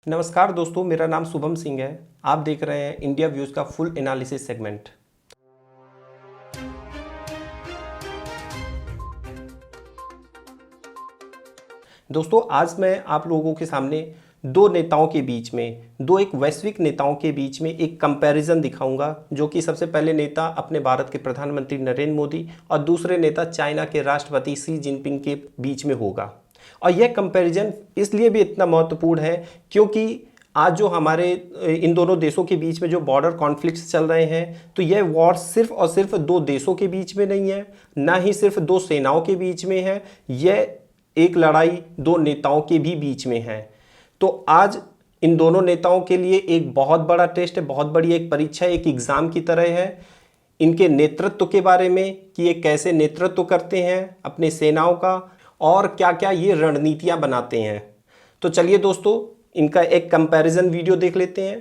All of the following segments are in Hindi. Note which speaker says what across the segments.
Speaker 1: नमस्कार दोस्तों, मेरा नाम शुभम सिंह है। आप देख रहे हैं इंडिया व्यूज़ का फुल एनालिसिस सेगमेंट। दोस्तों, आज मैं आप लोगों के सामने दो नेताओं के बीच में, दो एक वैश्विक नेताओं के बीच में एक कंपैरिजन दिखाऊंगा, जो कि सबसे पहले नेता अपने भारत के प्रधानमंत्री नरेंद्र मोदी और दूसरे नेता चाइना के राष्ट्रपति शी जिनपिंग के बीच में होगा। और यह कंपैरिजन इसलिए भी इतना महत्वपूर्ण है क्योंकि आज जो हमारे इन दोनों देशों के बीच में जो बॉर्डर कॉन्फ्लिक्ट्स चल रहे हैं, तो यह वॉर सिर्फ और सिर्फ दो देशों के बीच में नहीं है, ना ही सिर्फ दो सेनाओं के बीच में है, यह एक लड़ाई दो नेताओं के भी बीच में है। तो आज इन दोनों नेताओं के लिए एक बहुत बड़ा टेस्ट है, बहुत बड़ी एक परीक्षा, एक एग्ज़ाम की तरह है इनके नेतृत्व के बारे में कि ये कैसे नेतृत्व करते हैं अपने सेनाओं का और क्या क्या ये रणनीतियां बनाते हैं। तो चलिए दोस्तों, इनका एक कंपैरिजन वीडियो देख लेते हैं।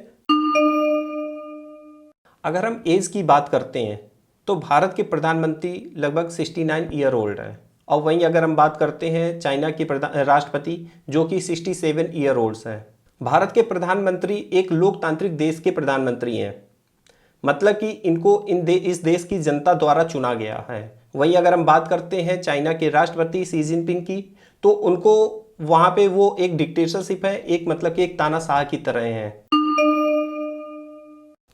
Speaker 1: अगर हम एज की बात करते हैं तो भारत के प्रधानमंत्री लगभग 69 ईयर ओल्ड हैं, और वहीं अगर हम बात करते हैं चाइना के राष्ट्रपति जो कि 67 ईयर ओल्ड्स हैं। भारत के प्रधानमंत्री एक लोकतांत्रिक देश के प्रधानमंत्री हैं, मतलब कि इनको इस देश की जनता द्वारा चुना गया है। वहीं अगर हम बात करते हैं चाइना के राष्ट्रपति शी जिनपिंग की, तो उनको वहाँ पे वो एक डिक्टेटरशिप है, एक मतलब कि एक तानाशाह की तरह हैं।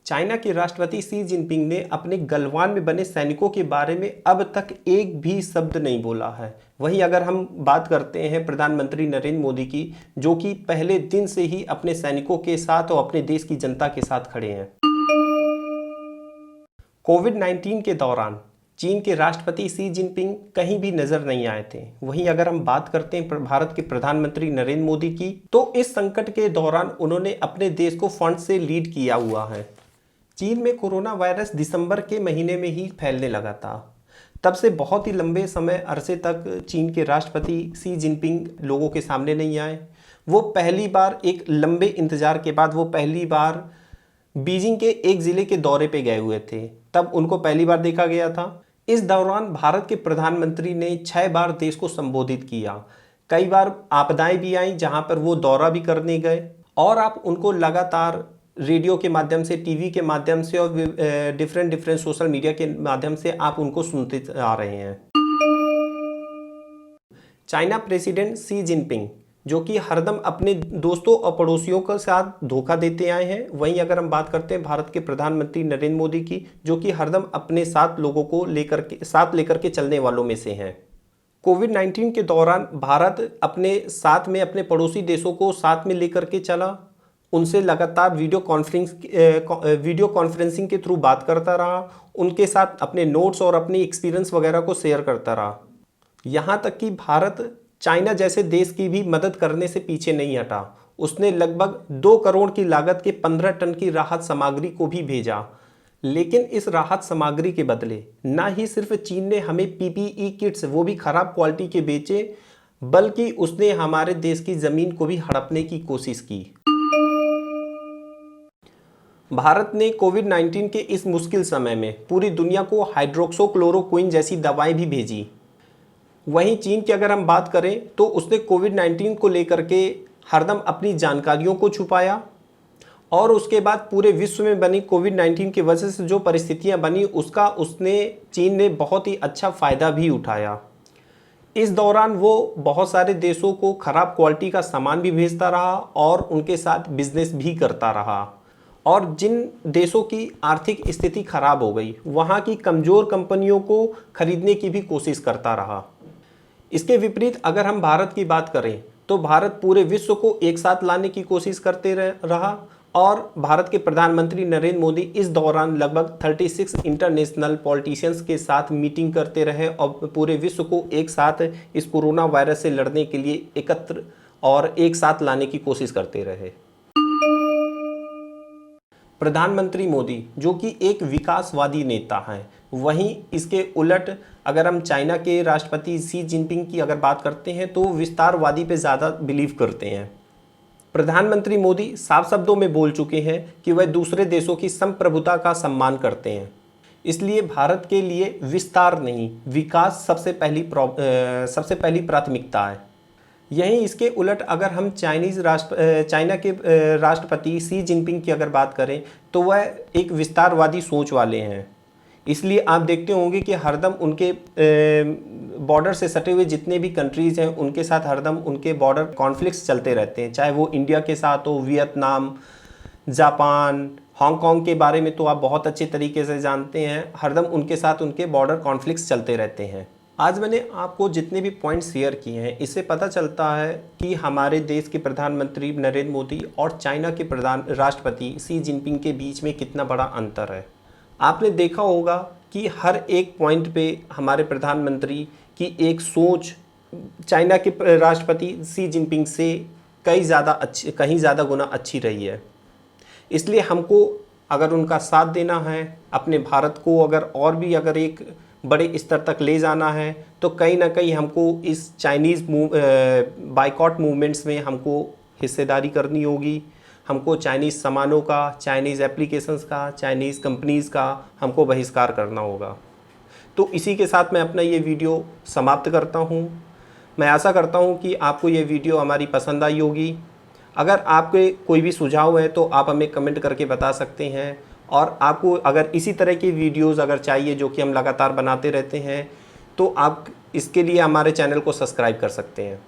Speaker 1: चाइना के राष्ट्रपति शी जिनपिंग ने अपने गलवान में बने सैनिकों के बारे में अब तक एक भी शब्द नहीं बोला है। वहीं अगर हम बात करते हैं प्रधानमंत्री नरेंद्र मोदी की, जो कि पहले दिन से ही अपने सैनिकों के साथ और अपने देश की जनता के साथ खड़े हैं। कोविड-19 के दौरान चीन के राष्ट्रपति शी जिनपिंग कहीं भी नजर नहीं आए थे। वहीं अगर हम बात करते हैं भारत के प्रधानमंत्री नरेंद्र मोदी की, तो इस संकट के दौरान उन्होंने अपने देश को फ्रंट से लीड किया हुआ है। चीन में कोरोना वायरस दिसंबर के महीने में ही फैलने लगा था। तब से बहुत ही लंबे समय अरसे तक चीन के राष्ट्रपति शी जिनपिंग लोगों के सामने नहीं आए। वो पहली बार एक लंबे इंतजार के बाद वो पहली बार बीजिंग के एक ज़िले के दौरे पे गए हुए थे, तब उनको पहली बार देखा गया था। इस दौरान भारत के प्रधानमंत्री ने 6 बार देश को संबोधित किया। कई बार आपदाएं भी आई जहां पर वो दौरा भी करने गए, और आप उनको लगातार रेडियो के माध्यम से, टीवी के माध्यम से और डिफरेंट सोशल मीडिया के माध्यम से आप उनको सुनते आ रहे हैं। चाइना प्रेसिडेंट शी जिनपिंग जो कि हरदम अपने दोस्तों और पड़ोसियों के साथ धोखा देते आए हैं। वहीं अगर हम बात करते हैं भारत के प्रधानमंत्री नरेंद्र मोदी की, जो कि हरदम अपने साथ लोगों को लेकर के चलने वालों में से हैं। कोविड-19 के दौरान भारत अपने साथ में अपने पड़ोसी देशों को साथ में लेकर के चला, उनसे लगातार वीडियो कॉन्फ्रेंसिंग के थ्रू बात करता रहा, उनके साथ अपने नोट्स और अपनी एक्सपीरियंस वगैरह को शेयर करता रहा। यहाँ तक कि भारत चाइना जैसे देश की भी मदद करने से पीछे नहीं हटा। उसने लगभग 2 करोड़ की लागत के 15 टन की राहत सामग्री को भी भेजा। लेकिन इस राहत सामग्री के बदले ना ही सिर्फ चीन ने हमें पीपीई किट्स, वो भी खराब क्वालिटी के बेचे, बल्कि उसने हमारे देश की जमीन को भी हड़पने की कोशिश की। भारत ने कोविड-19 के इस मुश्किल समय में पूरी दुनिया को हाइड्रोक्सीक्लोरोक्विन जैसी दवाएं भी भेजी। वहीं चीन की अगर हम बात करें तो उसने कोविड-19 को लेकर के हरदम अपनी जानकारियों को छुपाया, और उसके बाद पूरे विश्व में बनी कोविड-19 की वजह से जो परिस्थितियां बनी उसका चीन ने बहुत ही अच्छा फ़ायदा भी उठाया। इस दौरान वो बहुत सारे देशों को ख़राब क्वालिटी का सामान भी भेजता रहा और उनके साथ बिजनेस भी करता रहा, और जिन देशों की आर्थिक स्थिति खराब हो गई वहाँ की कमज़ोर कंपनियों को खरीदने की भी कोशिश करता रहा। इसके विपरीत अगर हम भारत की बात करें तो भारत पूरे विश्व को एक साथ लाने की कोशिश करते रहा, और भारत के प्रधानमंत्री नरेंद्र मोदी इस दौरान लगभग 36 इंटरनेशनल पॉलिटिशियंस के साथ मीटिंग करते रहे और पूरे विश्व को एक साथ इस कोरोना वायरस से लड़ने के लिए एकत्र और एक साथ लाने की कोशिश करते रहे। प्रधानमंत्री मोदी जो कि एक विकासवादी नेता हैं, वहीं इसके उलट अगर हम चाइना के राष्ट्रपति शी जिनपिंग की अगर बात करते हैं तो विस्तारवादी पे ज़्यादा बिलीव करते हैं। प्रधानमंत्री मोदी साफ शब्दों में बोल चुके हैं कि वह दूसरे देशों की संप्रभुता का सम्मान करते हैं, इसलिए भारत के लिए विस्तार नहीं, विकास सबसे पहली प्राथमिकता है। यहीं इसके उलट अगर हम चाइना के राष्ट्रपति शी जिनपिंग की अगर बात करें तो वह एक विस्तारवादी सोच वाले हैं। इसलिए आप देखते होंगे कि हरदम उनके बॉर्डर से सटे हुए जितने भी कंट्रीज़ हैं उनके साथ हरदम उनके बॉर्डर कॉन्फ्लिक्ट्स चलते रहते हैं, चाहे वो इंडिया के साथ हो, वियतनाम, जापान, हांगकांग के बारे में तो आप बहुत अच्छे तरीके से जानते हैं, हरदम उनके साथ उनके बॉर्डर कॉन्फ्लिक्ट्स चलते रहते हैं। आज मैंने आपको जितने भी पॉइंट्स शेयर किए हैं इससे पता चलता है कि हमारे देश के प्रधानमंत्री नरेंद्र मोदी और चाइना के राष्ट्रपति शी जिनपिंग के बीच में कितना बड़ा अंतर है। आपने देखा होगा कि हर एक पॉइंट पे हमारे प्रधानमंत्री की एक सोच चाइना के राष्ट्रपति शी जिनपिंग से कहीं ज़्यादा गुना अच्छी रही है। इसलिए हमको अगर उनका साथ देना है, अपने भारत को अगर भी एक बड़े स्तर तक ले जाना है तो कहीं ना कहीं हमको इस चाइनीज़ बाइकॉट मूवमेंट्स में हमको हिस्सेदारी करनी होगी। हमको चाइनीज़ सामानों का, चाइनीज़ एप्लीकेशंस का, चाइनीज़ कंपनीज़ का हमको बहिष्कार करना होगा। तो इसी के साथ मैं अपना ये वीडियो समाप्त करता हूँ। मैं आशा करता हूँ कि आपको ये वीडियो हमारी पसंद आई होगी। अगर आपके कोई भी सुझाव है तो आप हमें कमेंट करके बता सकते हैं, और आपको अगर इसी तरह की वीडियोस अगर चाहिए जो कि हम लगातार बनाते रहते हैं तो आप इसके लिए हमारे चैनल को सब्सक्राइब कर सकते हैं।